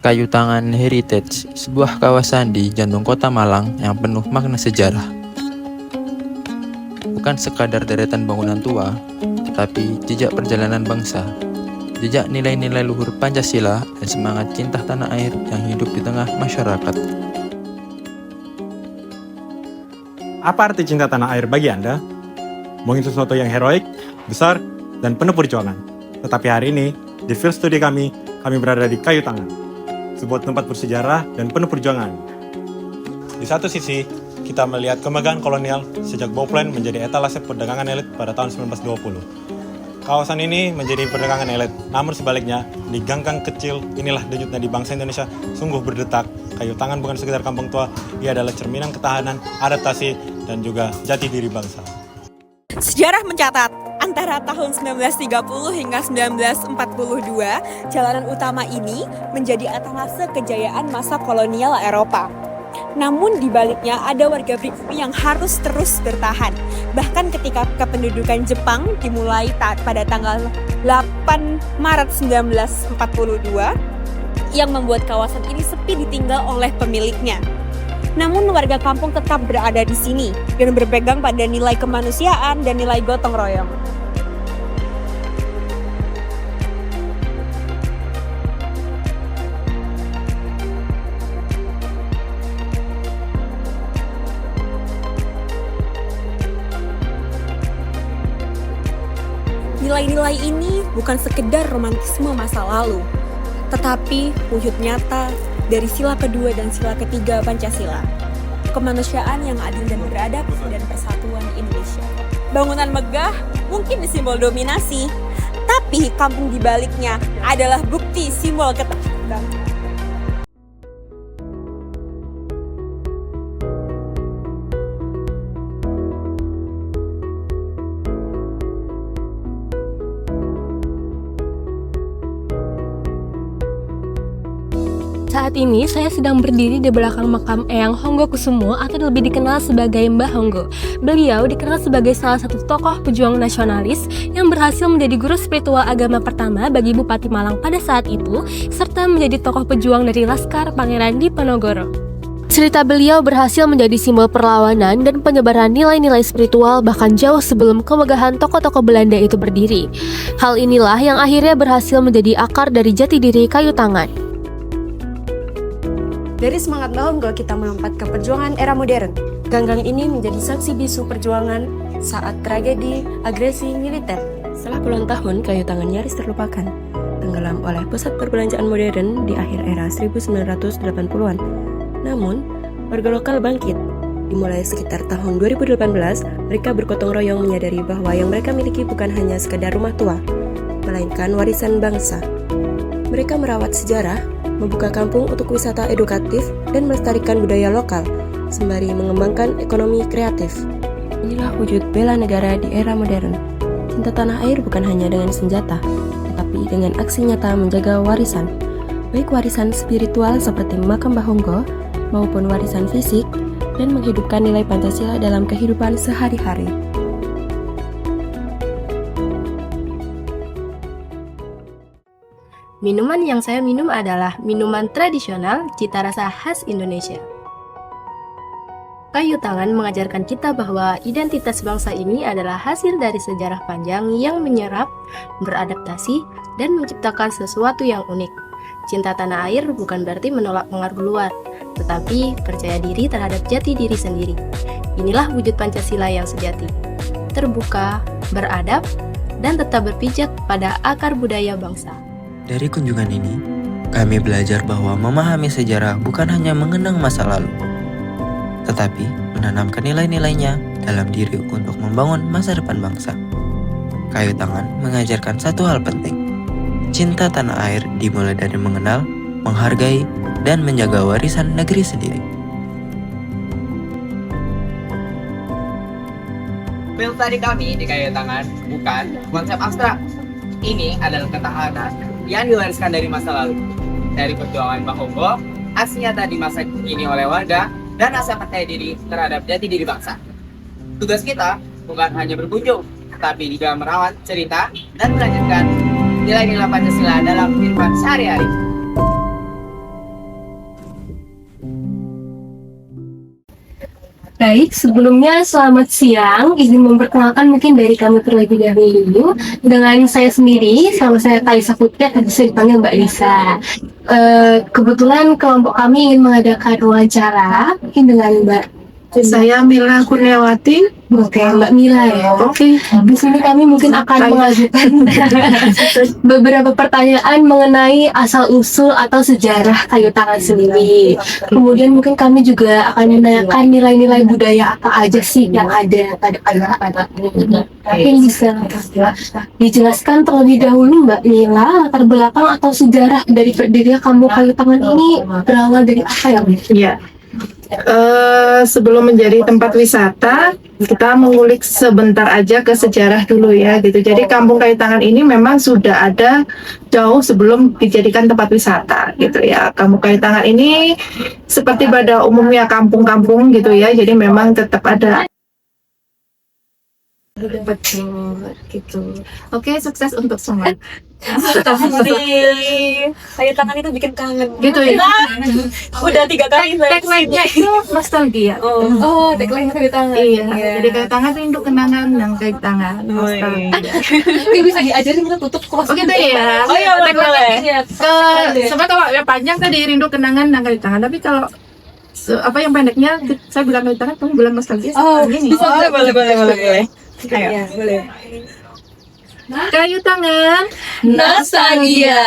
Kayu Tangan Heritage, sebuah kawasan di jantung kota Malang yang penuh makna sejarah. Bukan sekadar deretan bangunan tua, tetapi jejak perjalanan bangsa, jejak nilai-nilai luhur Pancasila dan semangat cinta tanah air yang hidup di tengah masyarakat. Apa arti cinta tanah air bagi Anda? Mungkin sesuatu yang heroik, besar, dan penuh perjuangan. Tetapi hari ini, di field study kami berada di Kayu Tangan, sebuah tempat bersejarah dan penuh perjuangan. Di satu sisi, kita melihat kemegahan kolonial sejak Bauplane menjadi etalase perdagangan elit pada tahun 1920. Kawasan ini menjadi perdagangan elit, namun sebaliknya, di gang-gang kecil, inilah denyutnya di bangsa Indonesia sungguh berdetak. Kayu Tangan bukan sekedar kampung tua, ia adalah cerminan ketahanan, adaptasi, dan juga jati diri bangsa. Sejarah mencatat, antara tahun 1930 hingga 1942, jalanan utama ini menjadi etalase kejayaan masa kolonial Eropa. Namun di baliknya ada warga pribumi yang harus terus bertahan. Bahkan ketika kependudukan Jepang dimulai pada tanggal 8 Maret 1942, yang membuat kawasan ini sepi ditinggal oleh pemiliknya. Namun warga kampung tetap berada di sini dan berpegang pada nilai kemanusiaan dan nilai gotong royong. Nilai-nilai ini bukan sekedar romantisme masa lalu, tetapi wujud nyata dari sila kedua dan sila ketiga Pancasila, kemanusiaan yang adil dan beradab, dan persatuan Indonesia. Bangunan megah mungkin simbol dominasi, tapi kampung di baliknya adalah bukti simbol ketahanan. Saat ini saya sedang berdiri di belakang makam Eyang Honggo Kusumo atau lebih dikenal sebagai Mbah Honggo. Beliau dikenal sebagai salah satu tokoh pejuang nasionalis yang berhasil menjadi guru spiritual agama pertama bagi Bupati Malang pada saat itu, serta menjadi tokoh pejuang dari Laskar Pangeran Diponegoro. Cerita beliau berhasil menjadi simbol perlawanan dan penyebaran nilai-nilai spiritual bahkan jauh sebelum kemegahan tokoh-tokoh Belanda itu berdiri. Hal inilah yang akhirnya berhasil menjadi akar dari jati diri Kayu Tangan. Dari semangat Mbah Honggo kita melompat ke perjuangan era modern. Ganggang ini menjadi saksi bisu perjuangan saat tragedi agresi militer. Setelah puluhan tahun, Kayu Tangan nyaris terlupakan, tenggelam oleh pusat perbelanjaan modern di akhir era 1980-an. Namun, warga lokal bangkit. Dimulai sekitar tahun 2018, mereka bergotong royong menyadari bahwa yang mereka miliki bukan hanya sekedar rumah tua, melainkan warisan bangsa. Mereka merawat sejarah, membuka kampung untuk wisata edukatif, dan melestarikan budaya lokal, sembari mengembangkan ekonomi kreatif. Inilah wujud bela negara di era modern. Cinta tanah air bukan hanya dengan senjata, tetapi dengan aksi nyata menjaga warisan. Baik warisan spiritual seperti makam Mbah Honggo, maupun warisan fisik, dan menghidupkan nilai Pancasila dalam kehidupan sehari-hari. Minuman yang saya minum adalah minuman tradisional cita rasa khas Indonesia. Kayu Tangan mengajarkan kita bahwa identitas bangsa ini adalah hasil dari sejarah panjang yang menyerap, beradaptasi, dan menciptakan sesuatu yang unik. Cinta tanah air bukan berarti menolak pengaruh luar, tetapi percaya diri terhadap jati diri sendiri. Inilah wujud Pancasila yang sejati, terbuka, beradab, dan tetap berpijak pada akar budaya bangsa. Dari kunjungan ini, kami belajar bahwa memahami sejarah bukan hanya mengenang masa lalu, tetapi menanamkan nilai-nilainya dalam diri untuk membangun masa depan bangsa. Kayu Tangan mengajarkan satu hal penting. Cinta tanah air dimulai dari mengenal, menghargai, dan menjaga warisan negeri sendiri. Field study kami di Kayu Tangan bukan konsep abstrak. Ini adalah ketahanan yang diwariskan dari masa lalu, dari perjuangan Mbah Honggo, aksi nyata di masa kini oleh warga, dan rasa percaya diri terhadap jati diri bangsa. Tugas kita bukan hanya berkunjung, tapi juga merawat cerita dan melanjutkan nilai-nilai Pancasila dalam kehidupan sehari-hari. Baik, sebelumnya selamat siang. Izin memperkenalkan mungkin dari kami terlebih dahulu. Dengan saya sendiri, sama saya Taisa Putri, atau bisa dipanggil Mbak Lisa. Kebetulan kelompok kami ingin mengadakan wawancara, mungkin dengan Mbak. Saya Mila Kurniawati. Oke, Mbak Mila ya. Oke. Di sini kami mungkin akan mengajukan beberapa pertanyaan mengenai asal-usul atau sejarah kayu tangan sendiri. Kemudian mungkin kami juga akan menanyakan nilai-nilai budaya apa aja sih yang ada pada kayu tangan ini. Mungkin bisa dijelaskan terlebih dahulu Mbak Mila, latar belakang atau sejarah dari berdirinya kampung kayu tangan ini berawal dari apa ya? Iya. Sebelum menjadi tempat wisata, kita mengulik sebentar aja ke sejarah dulu ya gitu. Jadi Kampung Kayu Tangan ini memang sudah ada jauh sebelum dijadikan tempat wisata gitu ya. Kampung Kayu Tangan ini seperti pada umumnya kampung-kampung gitu ya. Jadi memang tetap ada. Betul gitu. Oke, sukses untuk semua. Kayu tangan itu bikin kangen. Gitu ya. Udah 3 kali Tagline-nya itu nostalgia. Oh, tagline kayu tangan. Iya, jadi kayu tangan rindu kenangan yang kayu tangan. Ini bisa diajarin kita tutup kelas. Oh gitu ya. Oh iya, boleh. Coba kalau yang panjang tadi rindu kenangan yang kayu tangan, tapi kalau apa yang pendeknya saya bilang kayu tangan, kamu bilang nostalgia. Oh, Ini. bisa, boleh. Ayo, boleh. Kayu tangan. Nostalgia.